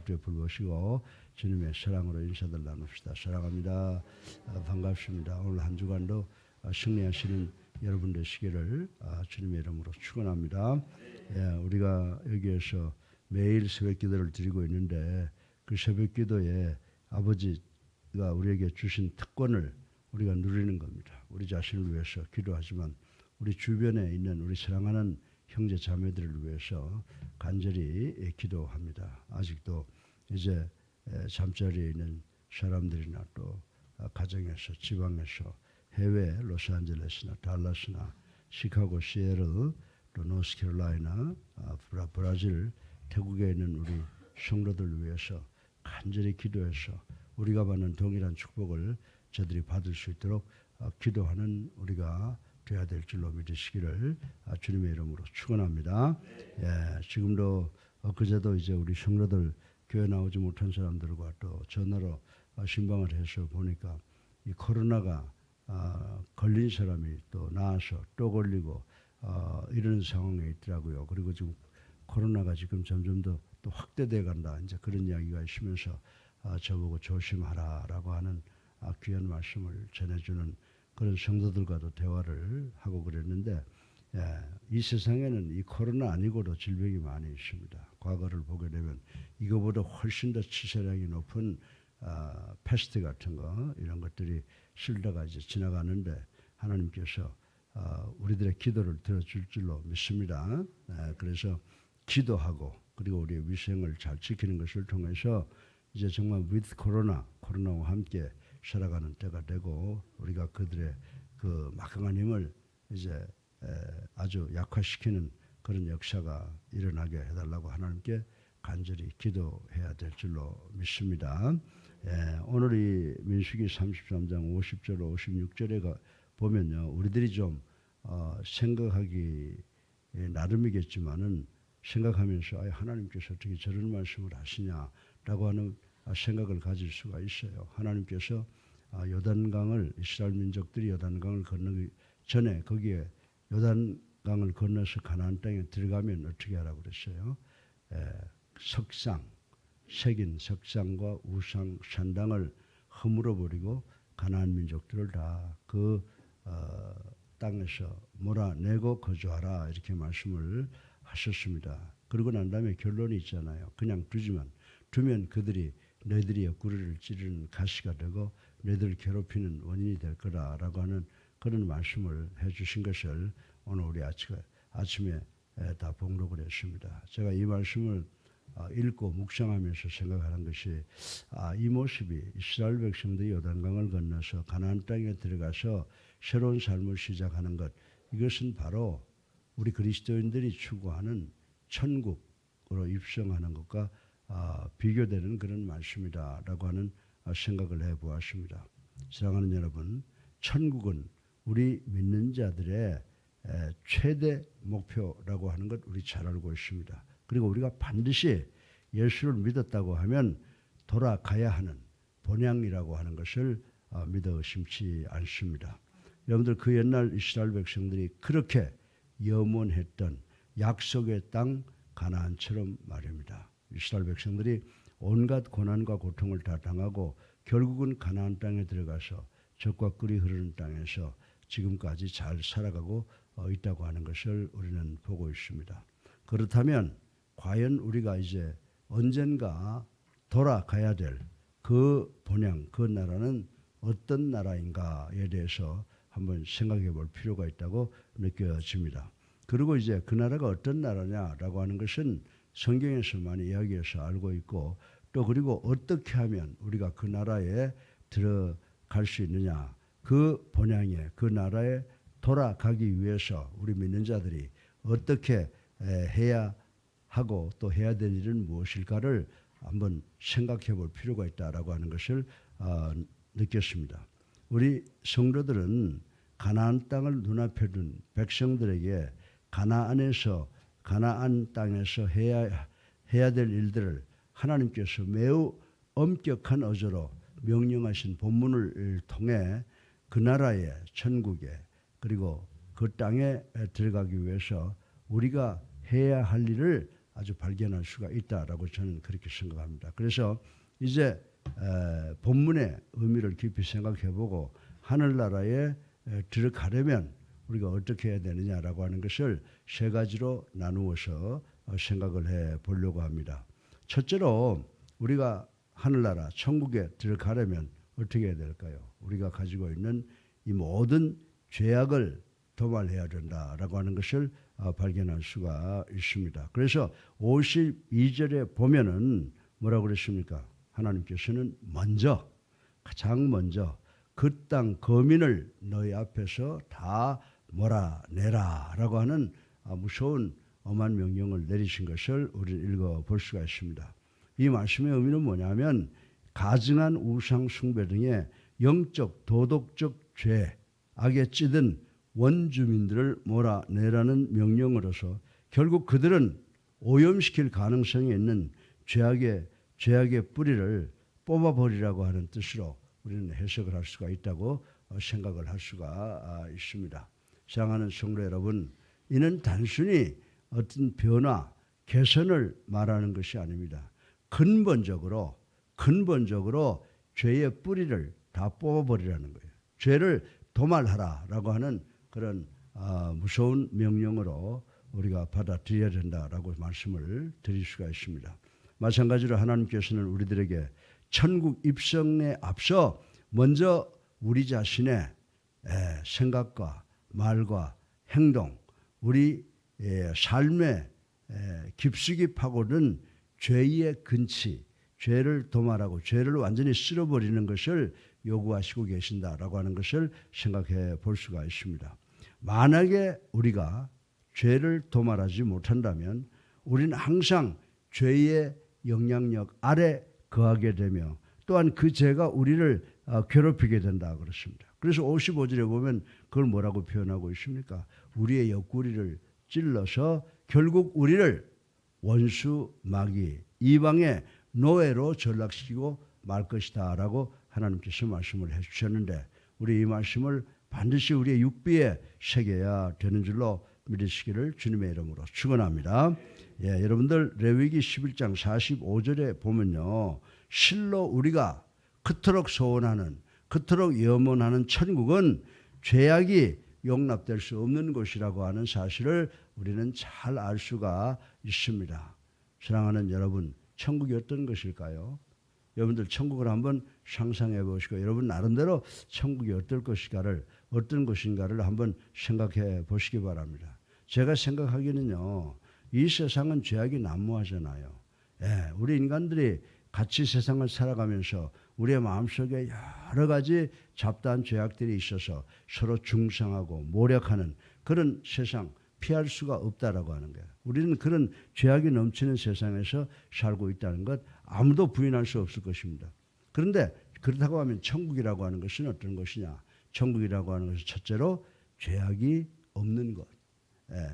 앞뒤에 불보시고 주님의 사랑으로 인사들 나눕시다. 사랑합니다. 반갑습니다. 오늘 한 주간도 승리하시는 여러분 되시기를 주님의 이름으로 축원합니다. 우리가 여기에서 매일 새벽 기도를 드리고 있는데 그 새벽 기도에 아버지가 우리에게 주신 특권을 우리가 누리는 겁니다. 우리 자신을 위해서 기도하지만 우리 주변에 있는 우리 사랑하는 형제 자매들을 위해서 간절히 기도합니다. 아직도 이제 잠자리에 있는 사람들이나 또 가정에서 지방에서 해외 로스앤젤레스나 달라스나 시카고, 시애틀, 또 노스캐롤라이나, 브라질, 태국에 있는 우리 성도들 위해서 간절히 기도해서 우리가 받는 동일한 축복을 저들이 받을 수 있도록 기도하는 우리가 되어야 될 줄로 믿으시기를 주님의 이름으로 축원합니다. 지금도 그제도 이제 우리 성도들 교회 나오지 못한 사람들과 또 전화로 신방을 해서 보니까 이 코로나가 걸린 사람이 또 나와서 또 걸리고 이런 상황에 있더라고요. 그리고 지금 코로나가 지금 점점 더 또 확대돼 간다. 이제 그런 이야기가 있으면서 저보고 조심하라라고 하는 귀한 말씀을 전해주는 그런 성도들과도 대화를 하고 그랬는데 이 세상에는 이 코로나 아니고도 질병이 많이 있습니다. 과거를 보게 되면 이거보다 훨씬 더 치사량이 높은 패스트 같은 거 이런 것들이 슬다가 이제 지나가는데 하나님께서 우리들의 기도를 들어줄 줄로 믿습니다. 그래서 기도하고 그리고 우리의 위생을 잘 지키는 것을 통해서 이제 정말 with 코로나와 함께 살아가는 때가 되고 우리가 그들의 그 막강한 힘을 이제 아주 약화시키는 그런 역사가 일어나게 해달라고 하나님께 간절히 기도해야 될 줄로 믿습니다. 오늘이 민수기 33장 50절 56절에 보면요. 우리들이 좀 생각하기 나름이겠지만은 생각하면서 하나님께서 어떻게 저런 말씀을 하시냐라고 하는 생각을 가질 수가 있어요. 하나님께서 요단강을 이스라엘 민족들이 요단강을 건너기 전에 거기에 요단강을 건너서 가나안 땅에 들어가면 어떻게 하라고 그랬어요? 새긴 석상과 우상 산당을 허물어 버리고 가나안 민족들을 다 그 땅에서 몰아내고 거주하라 이렇게 말씀을 하셨습니다. 그러고 난 다음에 결론이 있잖아요. 그냥 두면 그들이 너희들이 옆구리를 찌르는 가시가 되고 너희들을 괴롭히는 원인이 될 거라라고 하는 그런 말씀을 해주신 것을 오늘 우리 아침에 다 봉독을 했습니다. 제가 이 말씀을 읽고 묵상하면서 생각하는 것이 이 모습이 이스라엘 백성들이 요단강을 건너서 가나안 땅에 들어가서 새로운 삶을 시작하는 것 이것은 바로 우리 그리스도인들이 추구하는 천국으로 입성하는 것과 비교되는 그런 말씀이다라고 하는 생각을 해보았습니다. 사랑하는 여러분, 천국은 우리 믿는 자들의 최대 목표라고 하는 것 우리 잘 알고 있습니다. 그리고 우리가 반드시 예수를 믿었다고 하면 돌아가야 하는 본향이라고 하는 것을 믿어 의심치 않습니다. 여러분들 그 옛날 이스라엘 백성들이 그렇게 염원했던 약속의 땅 가나안처럼 말입니다. 이스라엘 백성들이 온갖 고난과 고통을 다 당하고 결국은 가나안 땅에 들어가서 젖과 꿀이 흐르는 땅에서 지금까지 잘 살아가고 있다고 하는 것을 우리는 보고 있습니다. 그렇다면 과연 우리가 이제 언젠가 돌아가야 될 그 본향, 그 나라는 어떤 나라인가에 대해서 한번 생각해 볼 필요가 있다고 느껴집니다. 그리고 이제 그 나라가 어떤 나라냐라고 하는 것은 성경에서 많이 이야기해서 알고 있고 또 그리고 어떻게 하면 우리가 그 나라에 들어갈 수 있느냐 그 본향에 그 나라에 돌아가기 위해서 우리 믿는 자들이 어떻게 해야 하고 또 해야 될 일은 무엇일까를 한번 생각해 볼 필요가 있다라고 하는 것을 느꼈습니다. 우리 성도들은 가나안 땅을 눈앞에 둔 백성들에게 가나안 땅에서 해야 될 일들을 하나님께서 매우 엄격한 어조로 명령하신 본문을 통해 그 나라의 천국에 그리고 그 땅에 들어가기 위해서 우리가 해야 할 일을 아주 발견할 수가 있다라고 저는 그렇게 생각합니다. 그래서 이제 본문의 의미를 깊이 생각해보고 하늘나라에 들어가려면 우리가 어떻게 해야 되느냐라고 하는 것을 세 가지로 나누어서 생각을 해보려고 합니다. 첫째로 우리가 하늘나라 천국에 들어가려면 어떻게 해야 될까요? 우리가 가지고 있는 이 모든 죄악을 도말해야 된다라고 하는 것을 발견할 수가 있습니다. 그래서 52절에 보면은 뭐라고 그랬습니까? 하나님께서는 먼저, 가장 먼저 그 땅 거민을 너희 앞에서 다 몰아내라라고 하는 무서운 엄한 명령을 내리신 것을 우리는 읽어볼 수가 있습니다. 이 말씀의 의미는 뭐냐면 가증한 우상 숭배 등의 영적 도덕적 죄, 악에 찌든 원주민들을 몰아내라는 명령으로서 결국 그들은 오염시킬 가능성이 있는 죄악의 뿌리를 뽑아버리라고 하는 뜻으로 우리는 해석을 할 수가 있다고 생각을 할 수가 있습니다. 사랑하는 성도 여러분, 이는 단순히 어떤 변화, 개선을 말하는 것이 아닙니다. 근본적으로 죄의 뿌리를 다 뽑아버리라는 거예요. 죄를 도말하라라고 하는 그런 무서운 명령으로 우리가 받아들여야 된다라고 말씀을 드릴 수가 있습니다. 마찬가지로 하나님께서는 우리들에게 천국 입성에 앞서 먼저 우리 자신의 생각과 말과 행동, 우리 삶에 깊숙이 파고든 죄의 근치, 죄를 도말하고 죄를 완전히 쓸어버리는 것을 요구하시고 계신다라고 하는 것을 생각해 볼 수가 있습니다. 만약에 우리가 죄를 도말하지 못한다면 우리는 항상 죄의 영향력 아래 거하게 되며 또한 그 죄가 우리를 괴롭히게 된다 그렇습니다. 그래서 55절에 보면 그걸 뭐라고 표현하고 있습니까? 우리의 옆구리를 찔러서 결국 우리를 원수 마귀 이방의 노예로 전락시키고 말 것이다 라고 하나님께서 말씀을 해주셨는데 우리 이 말씀을 반드시 우리의 육비에 새겨야 되는 줄로 믿으시기를 주님의 이름으로 축원합니다. 여러분들 레위기 11장 45절에 보면요. 실로 우리가 그토록 소원하는 그토록 염원하는 천국은 죄악이 용납될 수 없는 곳이라고 하는 사실을 우리는 잘 알 수가 있습니다. 사랑하는 여러분, 천국이 어떤 것일까요? 여러분들 천국을 한번 상상해 보시고 여러분 나름대로 천국이 어떤 것인가를 한번 생각해 보시기 바랍니다. 제가 생각하기는요. 이 세상은 죄악이 난무하잖아요. 우리 인간들이 같이 세상을 살아가면서 우리의 마음속에 여러 가지 잡다한 죄악들이 있어서 서로 중상하고 모략하는 그런 세상 피할 수가 없다라고 하는 거예요. 우리는 그런 죄악이 넘치는 세상에서 살고 있다는 것 아무도 부인할 수 없을 것입니다. 그런데 그렇다고 하면 천국이라고 하는 것은 어떤 것이냐? 천국이라고 하는 것은 첫째로 죄악이 없는 것.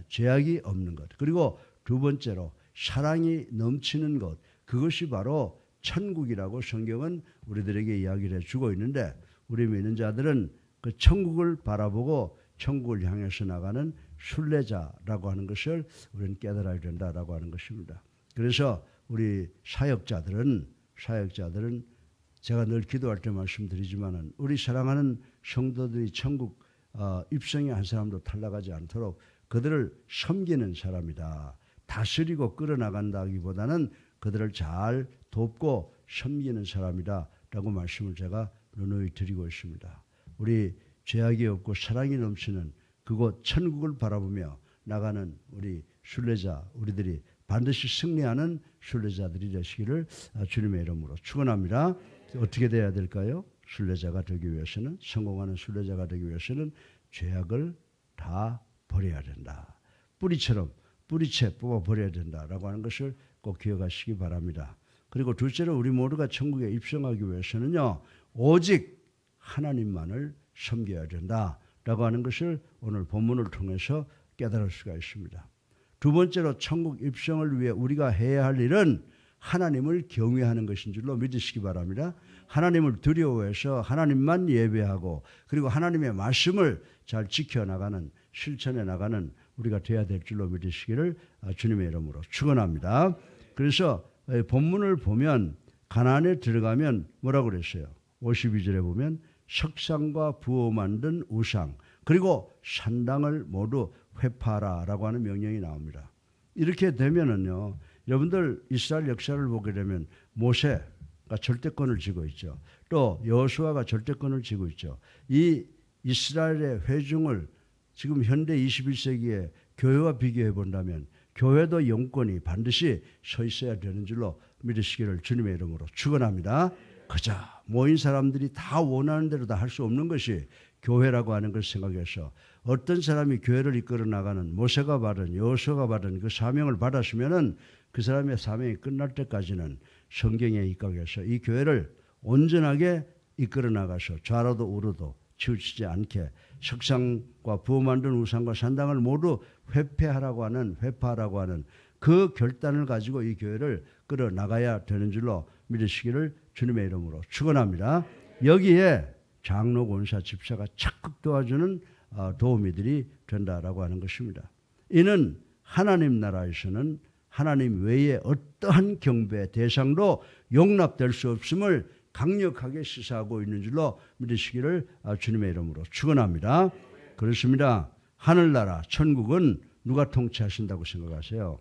죄악이 없는 것. 그리고 두 번째로 사랑이 넘치는 것. 그것이 바로 천국이라고 성경은 우리들에게 이야기를 해주고 있는데 우리 믿는 자들은 그 천국을 바라보고 천국을 향해서 나가는 순례자라고 하는 것을 우리는 깨달아야 된다라고 하는 것입니다. 그래서 우리 사역자들은 제가 늘 기도할 때 말씀드리지만은 우리 사랑하는 성도들이 천국 입성의 한 사람도 탈락하지 않도록 그들을 섬기는 사람이다. 다스리고 끌어나간다기보다는 그들을 잘 돕고 섬기는 사람이다라고 말씀을 제가 누누이 드리고 있습니다. 우리 죄악이 없고 사랑이 넘치는 그곳 천국을 바라보며 나가는 우리 순례자 우리들이 반드시 승리하는 순례자들이 되시기를 주님의 이름으로 축원합니다. 어떻게 돼야 될까요? 순례자가 되기 위해서는 성공하는 순례자가 되기 위해서는 죄악을 다 버려야 된다. 뿌리채 뽑아 버려야 된다라고 하는 것을 꼭 기억하시기 바랍니다. 그리고 둘째로 우리 모두가 천국에 입성하기 위해서는요. 오직 하나님만을 섬겨야 된다라고 하는 것을 오늘 본문을 통해서 깨달을 수가 있습니다. 두 번째로 천국 입성을 위해 우리가 해야 할 일은 하나님을 경외하는 것인 줄로 믿으시기 바랍니다. 하나님을 두려워해서 하나님만 예배하고 그리고 하나님의 말씀을 잘 지켜나가는 실천해 나가는 우리가 돼야 될 줄로 믿으시기를 주님의 이름으로 축원합니다. 그래서 본문을 보면 가나안에 들어가면 뭐라고 그랬어요? 52절에 보면 석상과 부어 만든 우상 그리고 산당을 모두 회파하라라고 하는 명령이 나옵니다. 이렇게 되면은요, 여러분들 이스라엘 역사를 보게 되면 모세가 절대권을 쥐고 있죠. 또 여호수아가 절대권을 쥐고 있죠. 이 이스라엘의 회중을 지금 현대 21세기에 교회와 비교해 본다면 교회도 영권이 반드시 서 있어야 되는 줄로 믿으시기를 주님의 이름으로 축원합니다. 그저 모인 사람들이 다 원하는 대로 다 할 수 없는 것이 교회라고 하는 것을 생각해서 어떤 사람이 교회를 이끌어 나가는 모세가 받은 여호수아가 받은 그 사명을 받았으면은 그 사람의 사명이 끝날 때까지는 성경에 입각해서 이 교회를 온전하게 이끌어 나가서 좌로도 우로도 치우치지 않게 석상과 부어 만든 우상과 산당을 모두 회파하라고 하는 그 결단을 가지고 이 교회를 끌어 나가야 되는 줄로 믿으시기를 주님의 이름으로 축원합니다. 여기에 장로, 권사, 집사가 적극 도와주는 도우미들이 된다라고 하는 것입니다. 이는 하나님 나라에서는 하나님 외에 어떠한 경배 대상도 용납될 수 없음을 강력하게 시사하고 있는 줄로 믿으시기를 주님의 이름으로 축원합니다. 그렇습니다. 하늘나라 천국은 누가 통치하신다고 생각하세요?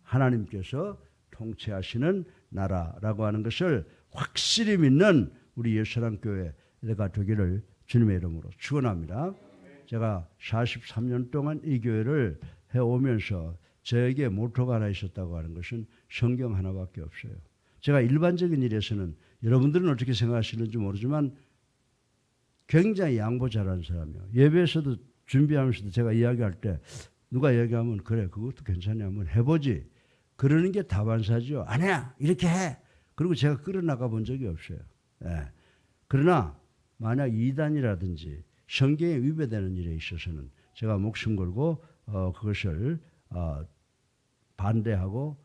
하나님께서 통치하시는 나라라고 하는 것을 확실히 믿는 우리 예수사랑교회가 되기를 주님의 이름으로 축원합니다. 제가 43년 동안 이 교회를 해오면서 저에게 모토가 하나 있었다고 하는 것은 성경 하나밖에 없어요. 제가 일반적인 일에서는 여러분들은 어떻게 생각하시는지 모르지만 굉장히 양보 잘하는 사람이에요. 예배에서도 준비하면서도 제가 이야기할 때 누가 얘기하면 그래 그것도 괜찮냐 한번 해보지. 그러는 게 다반사죠. 아니야 이렇게 해. 그리고 제가 끌어나가 본 적이 없어요. 예. 그러나 만약 이단이라든지 성경에 위배되는 일에 있어서는 제가 목숨 걸고 그것을 반대하고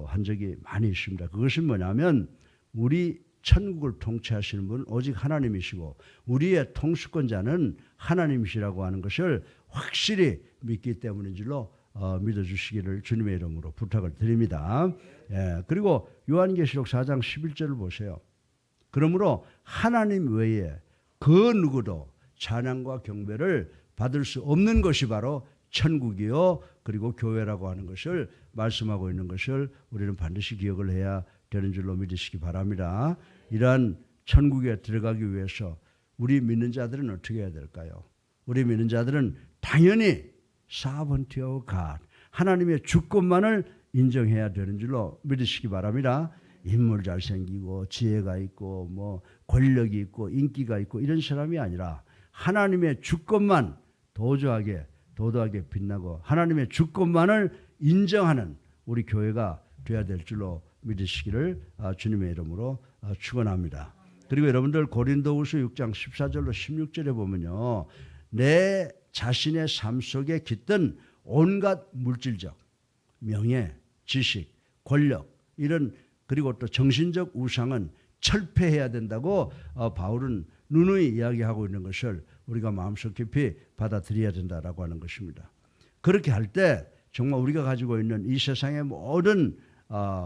한 적이 많이 있습니다. 그것은 뭐냐면 우리 천국을 통치하시는 분은 오직 하나님이시고 우리의 통수권자는 하나님이시라고 하는 것을 확실히 믿기 때문인 줄로 믿어주시기를 주님의 이름으로 부탁을 드립니다. 예, 그리고 요한계시록 4장 11절을 보세요. 그러므로 하나님 외에 그 누구도 찬양과 경배를 받을 수 없는 것이 바로 천국이요 그리고 교회라고 하는 것을 말씀하고 있는 것을 우리는 반드시 기억을 해야 되는 줄로 믿으시기 바랍니다. 이러한 천국에 들어가기 위해서 우리 믿는 자들은 어떻게 해야 될까요? 우리 믿는 자들은 당연히 sovereignty of God, 하나님의 주권만을 인정해야 되는 줄로 믿으시기 바랍니다. 인물 잘생기고 지혜가 있고 뭐 권력이 있고 인기가 있고 이런 사람이 아니라 하나님의 주권만 도도하게 빛나고 하나님의 주권만을 인정하는 우리 교회가 되어야 될 줄로 믿으시기를 주님의 이름으로 축원합니다. 그리고 여러분들 고린도후서 6장 14절로 16절에 보면요. 내 자신의 삶 속에 깃든 온갖 물질적, 명예, 지식, 권력 이런 그리고 또 정신적 우상은 철폐해야 된다고 바울은 누누이 이야기하고 있는 것을 우리가 마음속 깊이 받아들여야 된다라고 하는 것입니다. 그렇게 할 때 정말 우리가 가지고 있는 이 세상의 모든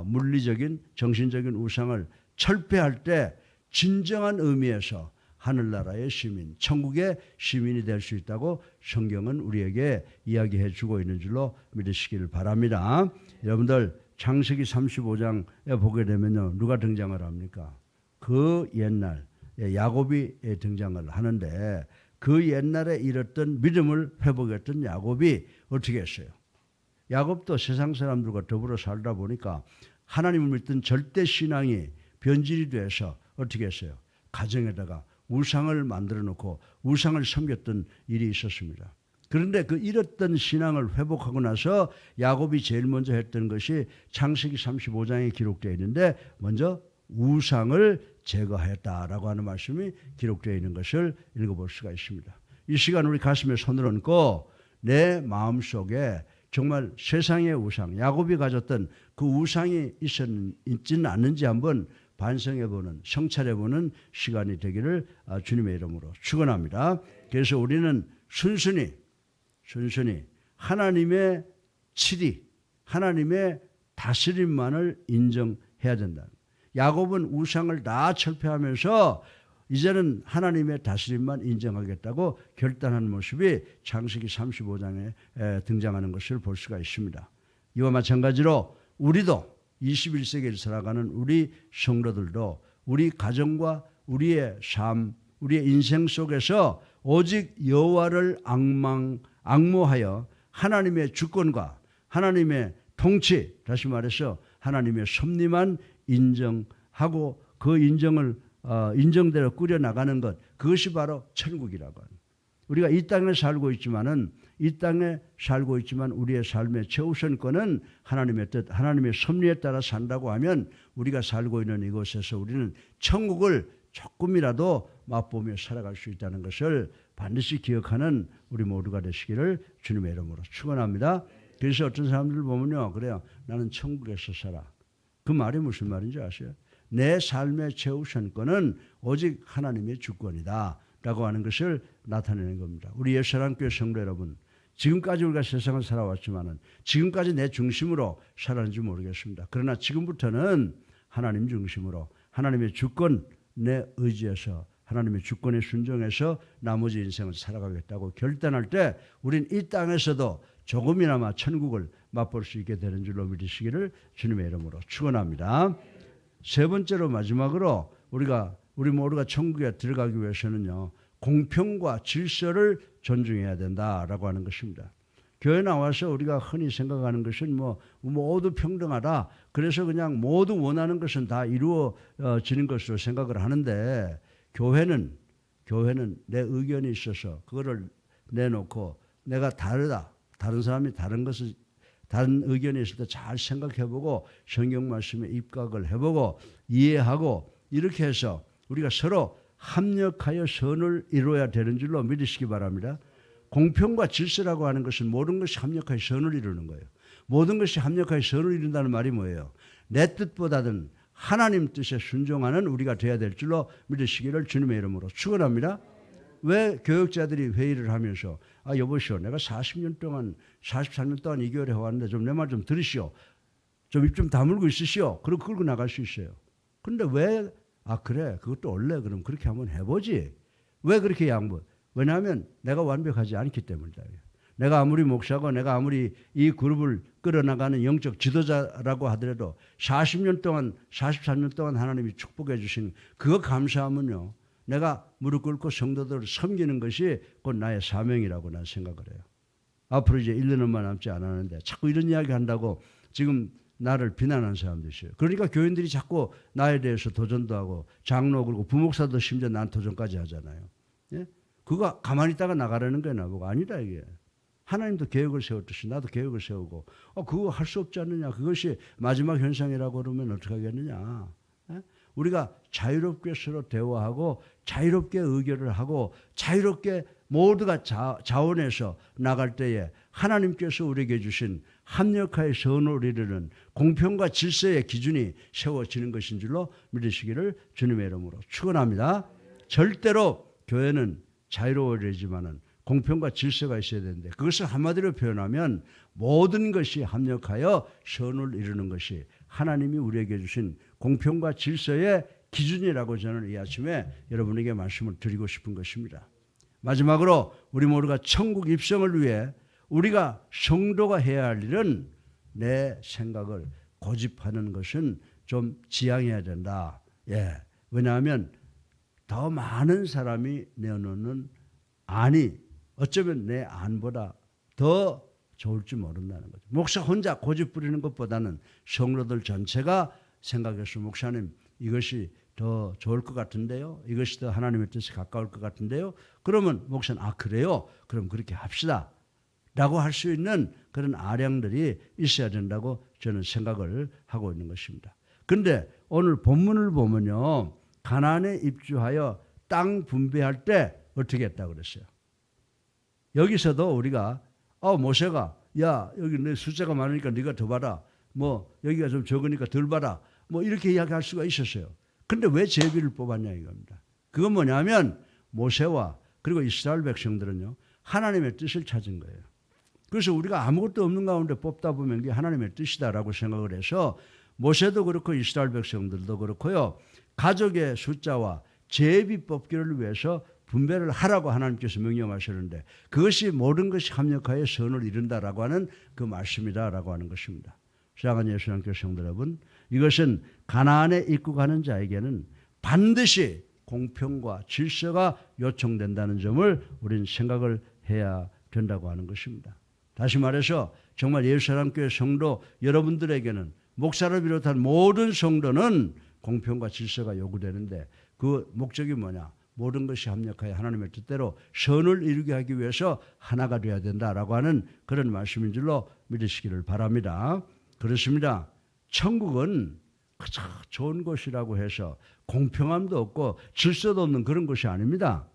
물리적인 정신적인 우상을 철폐할 때 진정한 의미에서 하늘나라의 시민, 천국의 시민이 될 수 있다고 성경은 우리에게 이야기해 주고 있는 줄로 믿으시기를 바랍니다. 여러분들 창세기 35장에 보게 되면요. 누가 등장을 합니까? 그 옛날 야곱이 등장을 하는데 그 옛날에 잃었던 믿음을 회복했던 야곱이 어떻게 했어요? 야곱도 세상 사람들과 더불어 살다 보니까 하나님을 믿던 절대 신앙이 변질이 돼서 어떻게 했어요? 가정에다가 우상을 만들어 놓고 우상을 섬겼던 일이 있었습니다. 그런데 그 잃었던 신앙을 회복하고 나서 야곱이 제일 먼저 했던 것이 창세기 35장에 기록되어 있는데 먼저 우상을 제거했다라고 하는 말씀이 기록되어 있는 것을 읽어볼 수가 있습니다. 이 시간 우리 가슴에 손을 얹고 내 마음속에 정말 세상의 우상, 야곱이 가졌던 그 우상이 있지는 않는지 한번 반성해보는, 성찰해보는 시간이 되기를 주님의 이름으로 축원합니다. 그래서 우리는 순순히 하나님의 칠이, 하나님의 다스림만을 인정해야 된다. 야곱은 우상을 다 철폐하면서 이제는 하나님의 다스림만 인정하겠다고 결단한 모습이 창세기 35장에 등장하는 것을 볼 수가 있습니다. 이와 마찬가지로 우리도 21세기를 살아가는 우리 성도들도 우리 가정과 우리의 삶, 우리의 인생 속에서 오직 여호와를 앙모하여 하나님의 주권과 하나님의 통치, 다시 말해서 하나님의 섭리만 인정하고 그 인정대로 꾸려나가는 것, 그것이 바로 천국이라고 하는. 우리가 이 땅에 살고 있지만 우리의 삶의 최우선권은 하나님의 뜻, 하나님의 섭리에 따라 산다고 하면 우리가 살고 있는 이곳에서 우리는 천국을 조금이라도 맛보며 살아갈 수 있다는 것을 반드시 기억하는 우리 모두가 되시기를 주님의 이름으로 축원합니다. 그래서 어떤 사람들 보면요, 그래요. 나는 천국에서 살아. 그 말이 무슨 말인지 아세요? 내 삶의 최우선권은 오직 하나님의 주권이다 라고 하는 것을 나타내는 겁니다. 우리 예수사랑교회 성도 여러분, 지금까지 우리가 세상을 살아왔지만 지금까지 내 중심으로 살았는지 모르겠습니다. 그러나 지금부터는 하나님 중심으로 하나님의 주권에 의지해서 하나님의 주권에 순종해서 나머지 인생을 살아가겠다고 결단할 때 우린 이 땅에서도 조금이나마 천국을 맛볼 수 있게 되는 줄로 믿으시기를 주님의 이름으로 축원합니다. 세 번째로 마지막으로 우리 모두가 천국에 들어가기 위해서는요, 공평과 질서를 존중해야 된다라고 하는 것입니다. 교회 나와서 우리가 흔히 생각하는 것은 모두 평등하다. 그래서 그냥 모두 원하는 것은 다 이루어지는 것으로 생각을 하는데 교회는 내 의견이 있어서 그거를 내놓고 내가 다르다. 다른 사람이 다른 의견이 있을 때 잘 생각해보고 성경 말씀에 입각을 해보고 이해하고 이렇게 해서 우리가 서로 합력하여 선을 이루어야 되는 줄로 믿으시기 바랍니다. 공평과 질서라고 하는 것은 모든 것이 합력하여 선을 이루는 거예요. 모든 것이 합력하여 선을 이룬다는 말이 뭐예요? 내 뜻보다는 하나님 뜻에 순종하는 우리가 되어야 될 줄로 믿으시기를 주님의 이름으로 축원합니다. 왜 교육자들이 회의를 하면서 여보시오, 내가 44년 동안 이 교회를 해왔는데 좀 내 말 좀 들으시오. 좀 입 좀 다물고 있으시오. 그리고 끌고 나갈 수 있어요. 그런데 왜 그래, 그것도 원래 그럼 그렇게 한번 해보지. 왜 그렇게 양보? 왜냐하면 내가 완벽하지 않기 때문이다. 내가 아무리 목사고 내가 아무리 이 그룹을 끌어나가는 영적 지도자라고 하더라도 43년 동안 하나님이 축복해 주신 그거 감사하면요, 내가 무릎 꿇고 성도들을 섬기는 것이 곧 나의 사명이라고 난 생각을 해요. 앞으로 이제 1년 얼마 남지 않았는데 자꾸 이런 이야기 한다고 지금 나를 비난하는 사람도 있어요. 그러니까 교인들이 자꾸 나에 대해서 도전도 하고 장로 그리고 부목사도 심지어 난 도전까지 하잖아요. 예? 그거 가만히 있다가 나가라는 거야 나보고. 아니다 이게. 하나님도 계획을 세웠듯이 나도 계획을 세우고 그거 할 수 없지 않느냐. 그것이 마지막 현상이라고 그러면 어떻게 하겠느냐. 예? 우리가 자유롭게 서로 대화하고 자유롭게 의결을 하고 자유롭게 모두가 자원해서 나갈 때에 하나님께서 우리에게 주신 합력하여 선을 이루는 공평과 질서의 기준이 세워지는 것인 줄로 믿으시기를 주님의 이름으로 축원합니다. 절대로 교회는 자유로워지지만은 공평과 질서가 있어야 되는데 그것을 한마디로 표현하면 모든 것이 합력하여 선을 이루는 것이 하나님이 우리에게 주신 공평과 질서의 기준이라고 저는 이 아침에 여러분에게 말씀을 드리고 싶은 것입니다. 마지막으로 우리 모두가 천국 입성을 위해 우리가 성도가 해야 할 일은 내 생각을 고집하는 것은 좀 지양해야 된다. 예. 왜냐하면 더 많은 사람이 내놓는 안이 어쩌면 내 안보다 더 좋을지 모른다는 거죠. 목사 혼자 고집 부리는 것보다는 성도들 전체가 생각해서 목사님 이것이 더 좋을 것 같은데요. 이것이 더 하나님의 뜻에 가까울 것 같은데요. 그러면 목사는 그래요? 그럼 그렇게 합시다. 라고 할 수 있는 그런 아량들이 있어야 된다고 저는 생각을 하고 있는 것입니다. 그런데 오늘 본문을 보면요. 가나안에 입주하여 땅 분배할 때 어떻게 했다고 그랬어요? 여기서도 우리가 모세가 여기 내 숫자가 많으니까 네가 더 받아. 여기가 좀 적으니까 덜 받아. 이렇게 이야기할 수가 있었어요. 그런데 왜 제비를 뽑았냐 이겁니다. 그건 뭐냐면 모세와 그리고 이스라엘 백성들은요. 하나님의 뜻을 찾은 거예요. 그래서 우리가 아무것도 없는 가운데 뽑다 보면 이게 하나님의 뜻이다라고 생각을 해서 모세도 그렇고 이스라엘 백성들도 그렇고요. 가족의 숫자와 제비 뽑기를 위해서 분배를 하라고 하나님께서 명령하셨는데 그것이 모든 것이 합력하여 선을 이룬다라고 하는 그 말씀이다라고 하는 것입니다. 사랑하는 예수님께 성도 여러분, 이것은 가나안에 입국하는 자에게는 반드시 공평과 질서가 요청된다는 점을 우리는 생각을 해야 된다고 하는 것입니다. 다시 말해서 정말 예수사랑교회 성도 여러분들에게는 목사를 비롯한 모든 성도는 공평과 질서가 요구되는데 그 목적이 뭐냐? 모든 것이 합력하여 하나님의 뜻대로 선을 이루게 하기 위해서 하나가 되어야 된다라고 하는 그런 말씀인 줄로 믿으시기를 바랍니다. 그렇습니다. 천국은 그저 좋은 곳이라고 해서 공평함도 없고 질서도 없는 그런 곳이 아닙니다.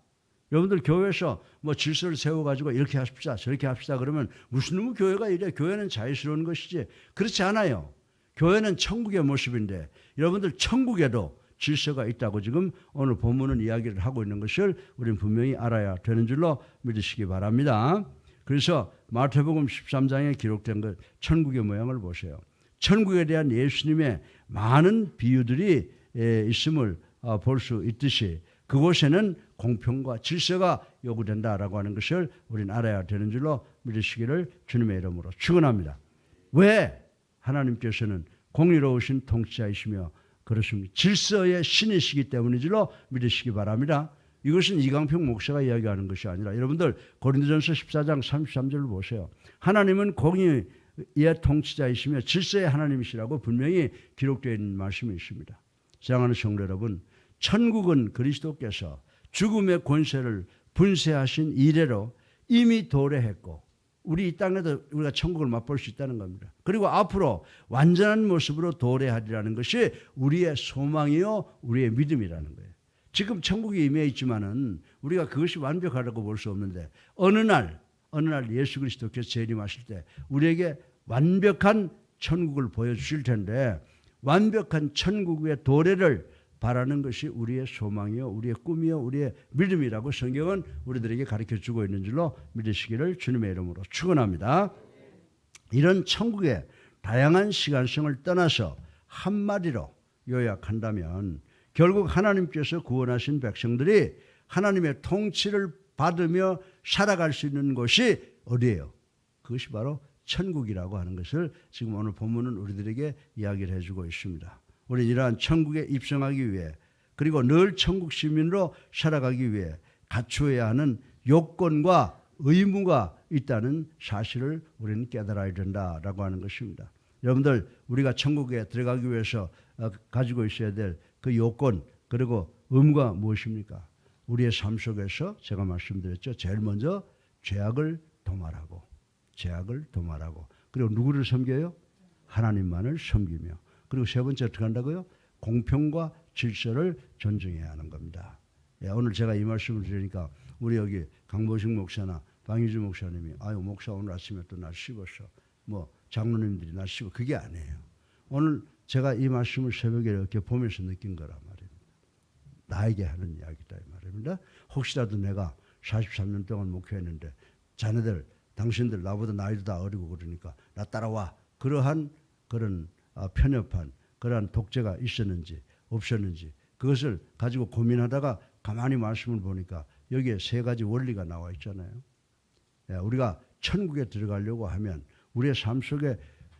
여러분들 교회에서 뭐 질서를 세워가지고 이렇게 합시다 저렇게 합시다 그러면 무슨 놈의 교회가 이래? 교회는 자유스러운 것이지. 그렇지 않아요. 교회는 천국의 모습인데 여러분들 천국에도 질서가 있다고 지금 오늘 본문은 이야기를 하고 있는 것을 우리는 분명히 알아야 되는 줄로 믿으시기 바랍니다. 그래서 마태복음 13장에 기록된 것 천국의 모양을 보세요. 천국에 대한 예수님의 많은 비유들이 있음을 볼 수 있듯이 그곳에는 공평과 질서가 요구된다라고 하는 것을 우리는 알아야 되는 줄로 믿으시기를 주님의 이름으로 축원합니다. 왜? 하나님께서는 공의로우신 통치자이시며 그렇습니다. 질서의 신이시기 때문인 줄로 믿으시기 바랍니다. 이것은 이강평 목사가 이야기하는 것이 아니라 여러분들 고린도전서 14장 33절을 보세요. 하나님은 공의의 통치자이시며 질서의 하나님이시라고 분명히 기록되어 있는 말씀이 있습니다. 사랑하는 성도 여러분, 천국은 그리스도께서 죽음의 권세를 분쇄하신 이래로 이미 도래했고 우리 이 땅에도 우리가 천국을 맛볼 수 있다는 겁니다. 그리고 앞으로 완전한 모습으로 도래하리라는 것이 우리의 소망이요 우리의 믿음이라는 거예요. 지금 천국이 임해 있지만은 우리가 그것이 완벽하다고 볼 수 없는데 어느 날 예수 그리스도께서 재림하실 때 우리에게 완벽한 천국을 보여주실 텐데 완벽한 천국의 도래를 바라는 것이 우리의 소망이요 우리의 꿈이요 우리의 믿음이라고 성경은 우리들에게 가르쳐주고 있는 줄로 믿으시기를 주님의 이름으로 축원합니다. 이런 천국의 다양한 시간성을 떠나서 한마디로 요약한다면 결국 하나님께서 구원하신 백성들이 하나님의 통치를 받으며 살아갈 수 있는 곳이 어디예요? 그것이 바로 천국이라고 하는 것을 지금 오늘 본문은 우리들에게 이야기를 해주고 있습니다. 우리 이러한 천국에 입성하기 위해 그리고 늘 천국 시민으로 살아가기 위해 갖추어야 하는 요건과 의무가 있다는 사실을 우리는 깨달아야 된다라고 하는 것입니다. 여러분들 우리가 천국에 들어가기 위해서 가지고 있어야 될 그 요건 그리고 의무가 무엇입니까? 우리의 삶 속에서 제가 말씀드렸죠. 제일 먼저 죄악을 도말하고 그리고 누구를 섬겨요? 하나님만을 섬기며 그리고 세 번째 어떻게 한다고요? 공평과 질서를 존중해야 하는 겁니다. 오늘 제가 이 말씀을 드리니까 우리 여기 강보식 목사나 방희주 목사님이 아유 목사 오늘 아침에 또 날 씹었어. 뭐 장로님들이 날 씹어. 그게 아니에요. 오늘 제가 이 말씀을 새벽에 이렇게 보면서 느낀 거란 말입니다. 나에게 하는 이야기다 이 말입니다. 혹시라도 내가 43년 동안 목회했는데 자네들 당신들 나보다 나이도 다 어리고 그러니까 나 따라와. 그러한 그런 편협한 그러한 독재가 있었는지 없었는지 그것을 가지고 고민하다가 가만히 말씀을 보니까 여기에 세 가지 원리가 나와 있잖아요. 우리가 천국에 들어가려고 하면 우리의 삶 속에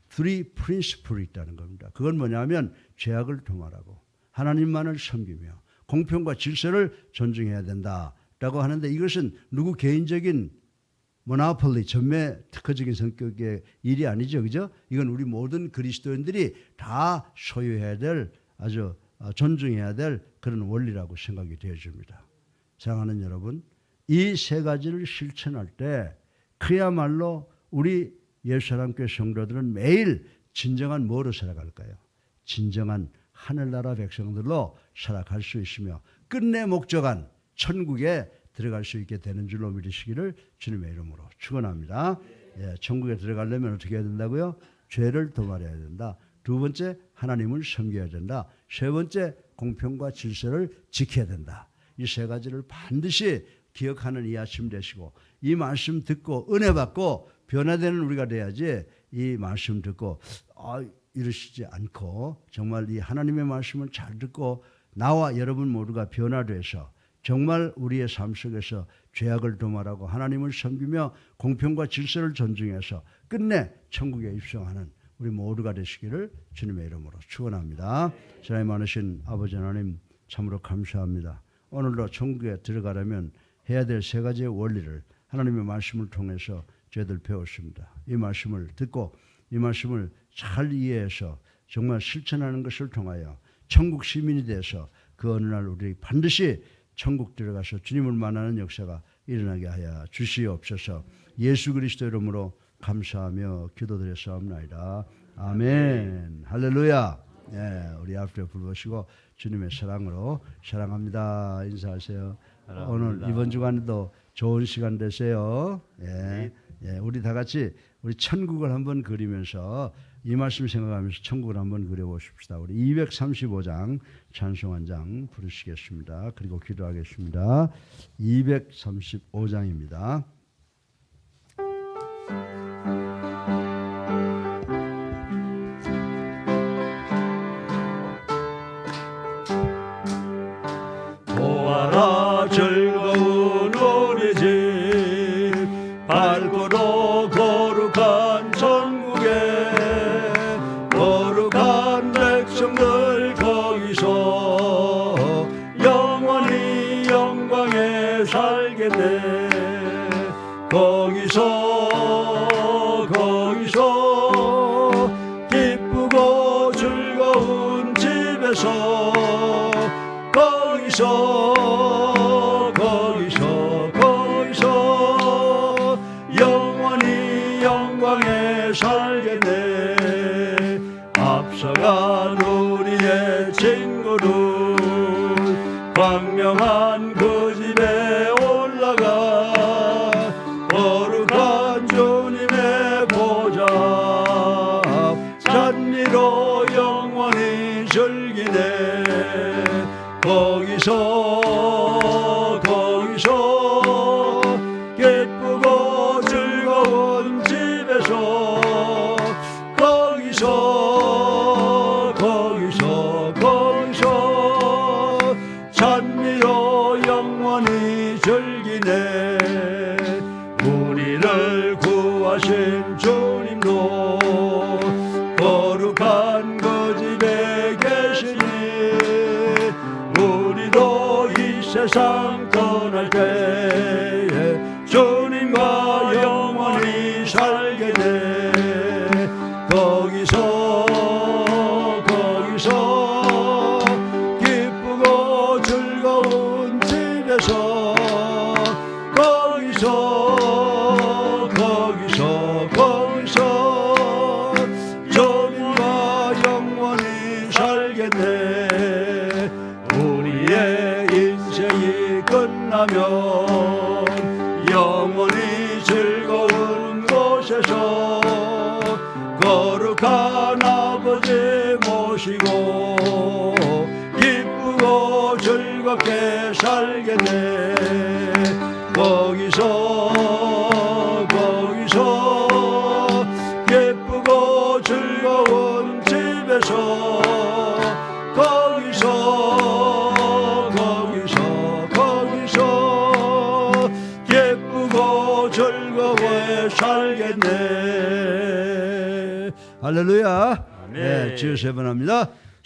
three principle이 있다는 겁니다. 그건 뭐냐면 죄악을 도말하고 하나님만을 섬기며 공평과 질서를 존중해야 된다라고 하는데 이것은 누구 개인적인 모노폴리, 전매 특허적인 성격의 일이 아니죠. 그죠? 이건 우리 모든 그리스도인들이 다 소유해야 될 아주 존중해야 될 그런 원리라고 생각이 되어집니다. 사랑하는 여러분, 이 세 가지를 실천할 때 그야말로 우리 예수사랑교회 성도들은 매일 진정한 뭐로 살아갈까요? 진정한 하늘나라 백성들로 살아갈 수 있으며 끝내 목적한 천국에 들어갈 수 있게 되는 줄로 믿으시기를 주님의 이름으로 축원합니다. 천국에 들어가려면 어떻게 해야 된다고요? 죄를 도말해야 된다. 두 번째, 하나님을 섬겨야 된다. 세 번째, 공평과 질서를 지켜야 된다. 이 세 가지를 반드시 기억하는 이 아침 되시고 이 말씀 듣고 은혜 받고 변화되는 우리가 돼야지 이 말씀 듣고 이러시지 않고 정말 이 하나님의 말씀을 잘 듣고 나와 여러분 모두가 변화돼서 정말 우리의 삶 속에서 죄악을 도말하고 하나님을 섬기며 공평과 질서를 존중해서 끝내 천국에 입성하는 우리 모두가 되시기를 주님의 이름으로 축원합니다. 사랑이 많으신 아버지 하나님 참으로 감사합니다. 오늘도 천국에 들어가려면 해야 될 세 가지의 원리를 하나님의 말씀을 통해서 저희들 배웠습니다. 이 말씀을 듣고 이 말씀을 잘 이해해서 정말 실천하는 것을 통하여 천국 시민이 돼서 그 어느 날 우리 반드시 천국 들어가서 주님을 만나는 역사가 일어나게 하여 주시옵소서. 예수 그리스도 이름으로 감사하며 기도드렸사옵나이다. 아멘. 할렐루야. 우리 앞에 불보시고 주님의 사랑으로 사랑합니다. 인사하세요. 사랑합니다. 오늘 이번 주간에도 좋은 시간 되세요. 우리 다 같이 우리 천국을 한번 그리면서 이 말씀 생각하면서 천국을 한번 그려보십시다. 우리 235장 찬송 한 장 부르시겠습니다. 그리고 기도하겠습니다. 235장입니다. 보아라 즐거운 우리 집 밝고도 거룩한 천국에 거룩한 백성들 거기서 영원히 영광에 살게 돼 거기서 기쁘고 즐거운 집에서 거기서 영원히 영광에 살겠네. 앞서간 우리의 친구들 광명한 그 집에 올라가 거룩한 주님의 보좌 찬미로 영원히 즐기네. 거기서 기쁘고 즐거운 집에서 거기서 찬미로 영원히 즐기네. 우리를 구하신 주님도 거룩한 그 집에 계시니 우리도 이 세상 떠날 때에 주님과 영원히 살게 돼. 거기서 기쁘고 즐거운 집에서 거기서 주님과 영원히 살겠네. 우리의 인생이 끝나면 영원히 즐거운 곳에서 거룩한 아버지 모시고 기쁘고 즐겁게 살겠네. 거기서 기쁘고 즐거운 집에서 거기서 기쁘고 즐거워 살겠네. 할렐루야. 네, 주여 세 번 합니다.